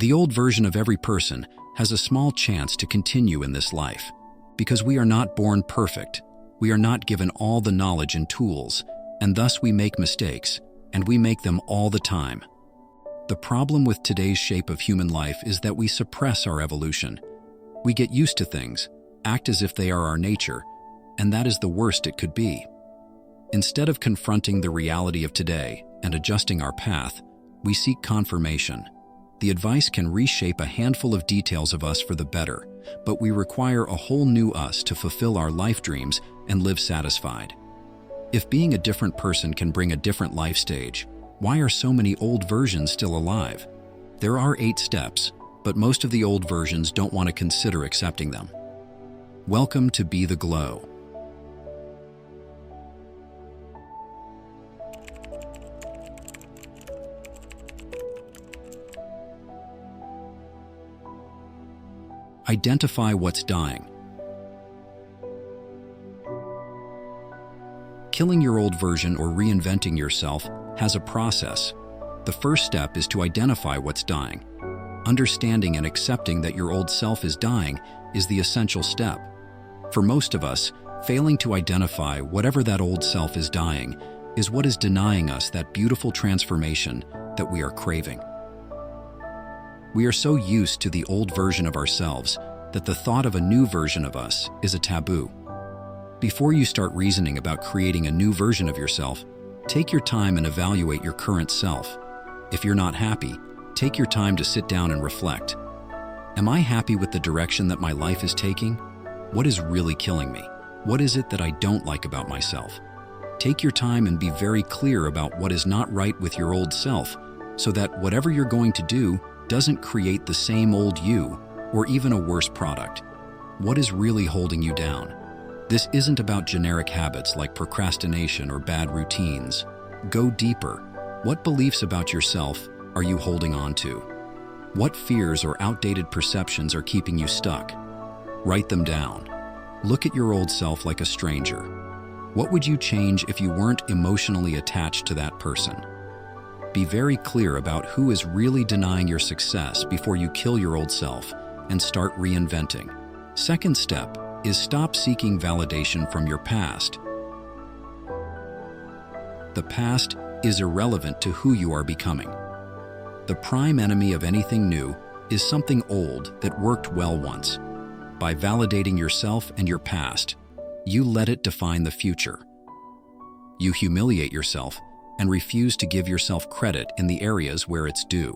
The old version of every person has a small chance to continue in this life, because we are not born perfect. We are not given all the knowledge and tools, and thus we make mistakes, and we make them all the time. The problem with today's shape of human life is that we suppress our evolution. We get used to things, act as if they are our nature, and that is the worst it could be. Instead of confronting the reality of today and adjusting our path, we seek confirmation. The advice can reshape a handful of details of us for the better, but we require a whole new us to fulfill our life dreams and live satisfied. If being a different person can bring a different life stage, why are so many old versions still alive? There are 8 steps, but most of the old versions don't want to consider accepting them. Welcome to Be the Glow. Identify what's dying. Killing your old version or reinventing yourself has a process. The first step is to identify what's dying. Understanding and accepting that your old self is dying is the essential step. For most of us, failing to identify whatever that old self is dying is what is denying us that beautiful transformation that we are craving. We are so used to the old version of ourselves that the thought of a new version of us is a taboo. Before you start reasoning about creating a new version of yourself, take your time and evaluate your current self. If you're not happy, take your time to sit down and reflect. Am I happy with the direction that my life is taking? What is really killing me? What is it that I don't like about myself? Take your time and be very clear about what is not right with your old self, so that whatever you're going to do doesn't create the same old you, or even a worse product. What is really holding you down? This isn't about generic habits like procrastination or bad routines. Go deeper. What beliefs about yourself are you holding on to? What fears or outdated perceptions are keeping you stuck? Write them down. Look at your old self like a stranger. What would you change if you weren't emotionally attached to that person? Be very clear about who is really denying your success before you kill your old self and start reinventing. Second step is stop seeking validation from your past. The past is irrelevant to who you are becoming. The prime enemy of anything new is something old that worked well once. By validating yourself and your past, you let it define the future. You humiliate yourself and refuse to give yourself credit in the areas where it's due.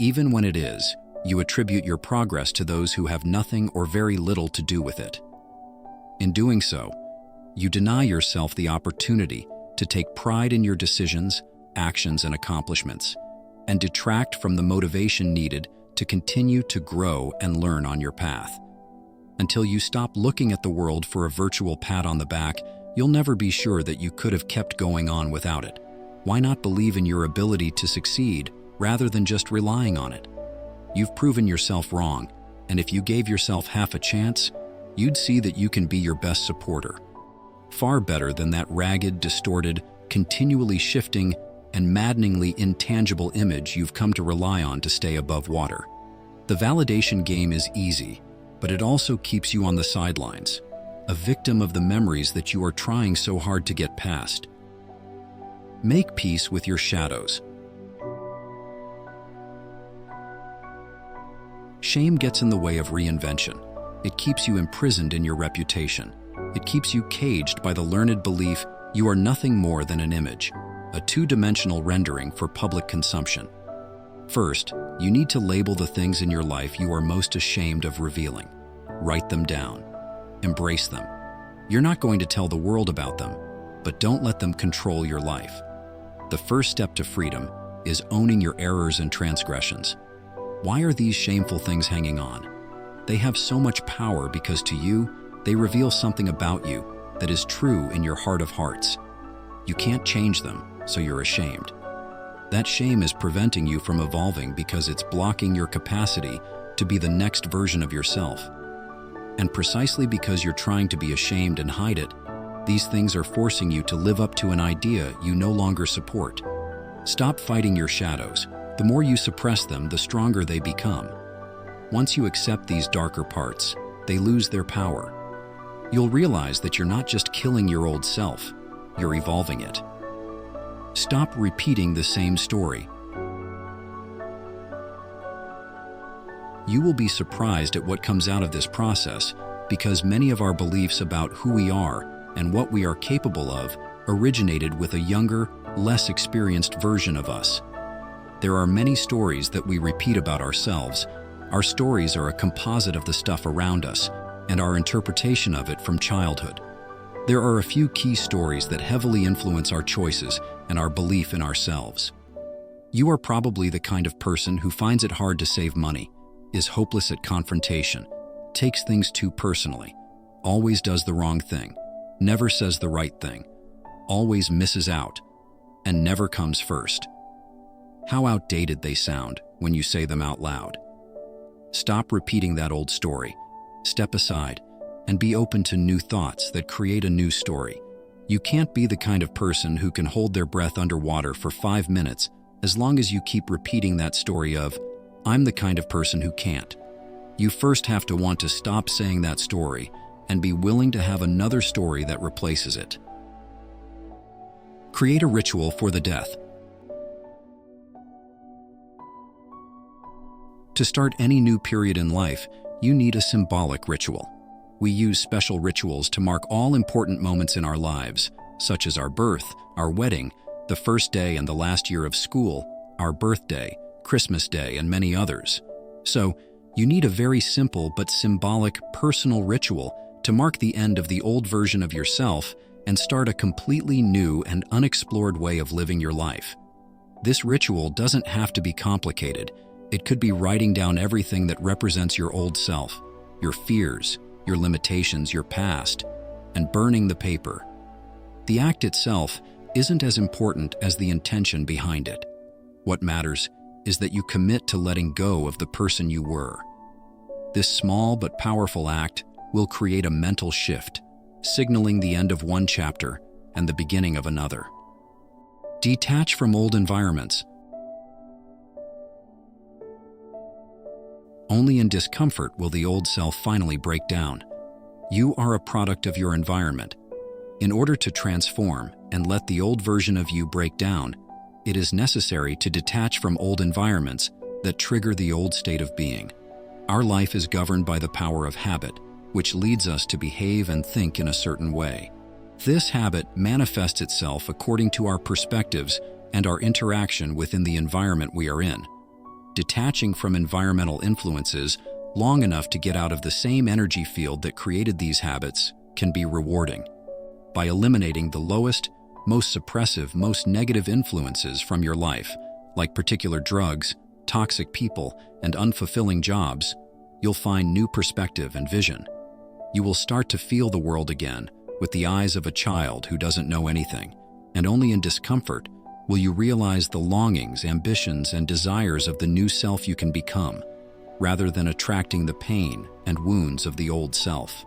Even when it is, you attribute your progress to those who have nothing or very little to do with it. In doing so, you deny yourself the opportunity to take pride in your decisions, actions, and accomplishments, and detract from the motivation needed to continue to grow and learn on your path. Until you stop looking at the world for a virtual pat on the back, you'll never be sure that you could have kept going on without it. Why not believe in your ability to succeed rather than just relying on it? You've proven yourself wrong, and if you gave yourself half a chance, you'd see that you can be your best supporter. Far better than that ragged, distorted, continually shifting, and maddeningly intangible image you've come to rely on to stay above water. The validation game is easy, but it also keeps you on the sidelines, a victim of the memories that you are trying so hard to get past. Make peace with your shadows. Shame gets in the way of reinvention. It keeps you imprisoned in your reputation. It keeps you caged by the learned belief you are nothing more than an image, a two-dimensional rendering for public consumption. First, you need to label the things in your life you are most ashamed of revealing. Write them down. Embrace them. You're not going to tell the world about them, but don't let them control your life. The first step to freedom is owning your errors and transgressions. Why are these shameful things hanging on? They have so much power because to you, they reveal something about you that is true in your heart of hearts. You can't change them, so you're ashamed. That shame is preventing you from evolving because it's blocking your capacity to be the next version of yourself. And precisely because you're trying to be ashamed and hide it, these things are forcing you to live up to an idea you no longer support. Stop fighting your shadows. The more you suppress them, the stronger they become. Once you accept these darker parts, they lose their power. You'll realize that you're not just killing your old self, you're evolving it. Stop repeating the same story. You will be surprised at what comes out of this process, because many of our beliefs about who we are and what we are capable of originated with a younger, less experienced version of us. There are many stories that we repeat about ourselves. Our stories are a composite of the stuff around us and our interpretation of it from childhood. There are a few key stories that heavily influence our choices and our belief in ourselves. You are probably the kind of person who finds it hard to save money, is hopeless at confrontation, takes things too personally, always does the wrong thing, never says the right thing, always misses out, and never comes first. How outdated they sound when you say them out loud. Stop repeating that old story. Step aside and be open to new thoughts that create a new story. You can't be the kind of person who can hold their breath underwater for 5 minutes as long as you keep repeating that story of, "I'm the kind of person who can't." You first have to want to stop saying that story and be willing to have another story that replaces it. Create a ritual for the death. To start any new period in life, you need a symbolic ritual. We use special rituals to mark all important moments in our lives, such as our birth, our wedding, the first day and the last year of school, our birthday, Christmas Day, and many others. So, you need a very simple but symbolic personal ritual to mark the end of the old version of yourself and start a completely new and unexplored way of living your life. This ritual doesn't have to be complicated. It could be writing down everything that represents your old self, your fears, your limitations, your past, and burning the paper. The act itself isn't as important as the intention behind it. What matters is that you commit to letting go of the person you were. This small but powerful act will create a mental shift, signaling the end of one chapter and the beginning of another. Detach from old environments. Only in discomfort will the old self finally break down. You are a product of your environment. In order to transform and let the old version of you break down, it is necessary to detach from old environments that trigger the old state of being. Our life is governed by the power of habit, which leads us to behave and think in a certain way. This habit manifests itself according to our perspectives and our interaction within the environment we are in. Detaching from environmental influences long enough to get out of the same energy field that created these habits can be rewarding. By eliminating the lowest, most suppressive, most negative influences from your life, like particular drugs, toxic people, and unfulfilling jobs, you'll find new perspective and vision. You will start to feel the world again with the eyes of a child who doesn't know anything, and only in discomfort will you realize the longings, ambitions, and desires of the new self you can become, rather than attracting the pain and wounds of the old self.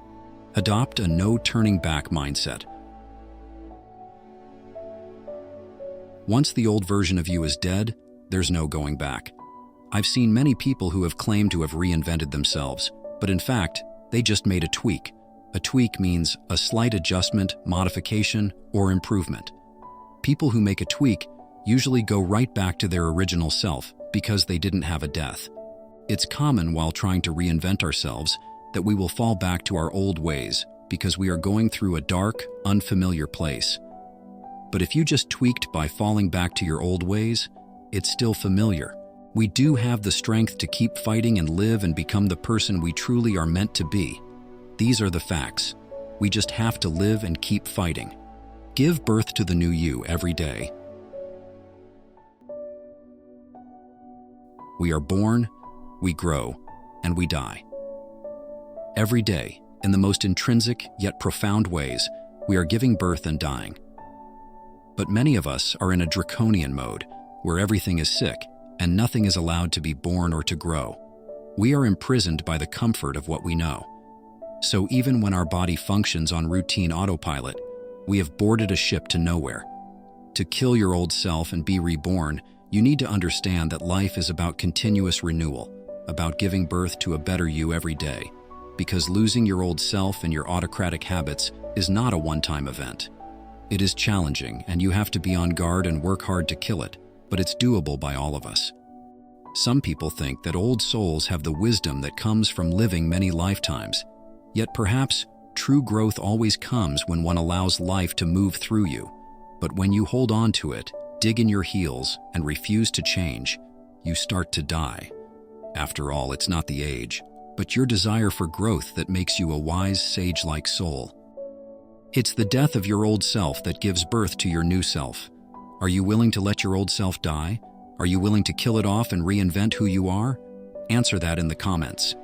Adopt a no-turning-back mindset. Once the old version of you is dead, there's no going back. I've seen many people who have claimed to have reinvented themselves, but in fact, they just made a tweak. A tweak means a slight adjustment, modification, or improvement. People who make a tweak usually go right back to their original self because they didn't have a death. It's common while trying to reinvent ourselves that we will fall back to our old ways because we are going through a dark, unfamiliar place. But if you just tweaked by falling back to your old ways, it's still familiar. We do have the strength to keep fighting and live and become the person we truly are meant to be. These are the facts. We just have to live and keep fighting. Give birth to the new you every day. We are born, we grow, and we die. Every day, in the most intrinsic yet profound ways, we are giving birth and dying. But many of us are in a draconian mode, where everything is sick and nothing is allowed to be born or to grow. We are imprisoned by the comfort of what we know. So even when our body functions on routine autopilot, we have boarded a ship to nowhere. To kill your old self and be reborn, you need to understand that life is about continuous renewal, about giving birth to a better you every day. Because losing your old self and your autocratic habits is not a one-time event. It is challenging, and you have to be on guard and work hard to kill it, but it's doable by all of us. Some people think that old souls have the wisdom that comes from living many lifetimes. Yet perhaps true growth always comes when one allows life to move through you. But when you hold on to it, dig in your heels, and refuse to change, you start to die. After all, it's not the age, but your desire for growth that makes you a wise, sage-like soul. It's the death of your old self that gives birth to your new self. Are you willing to let your old self die? Are you willing to kill it off and reinvent who you are? Answer that in the comments.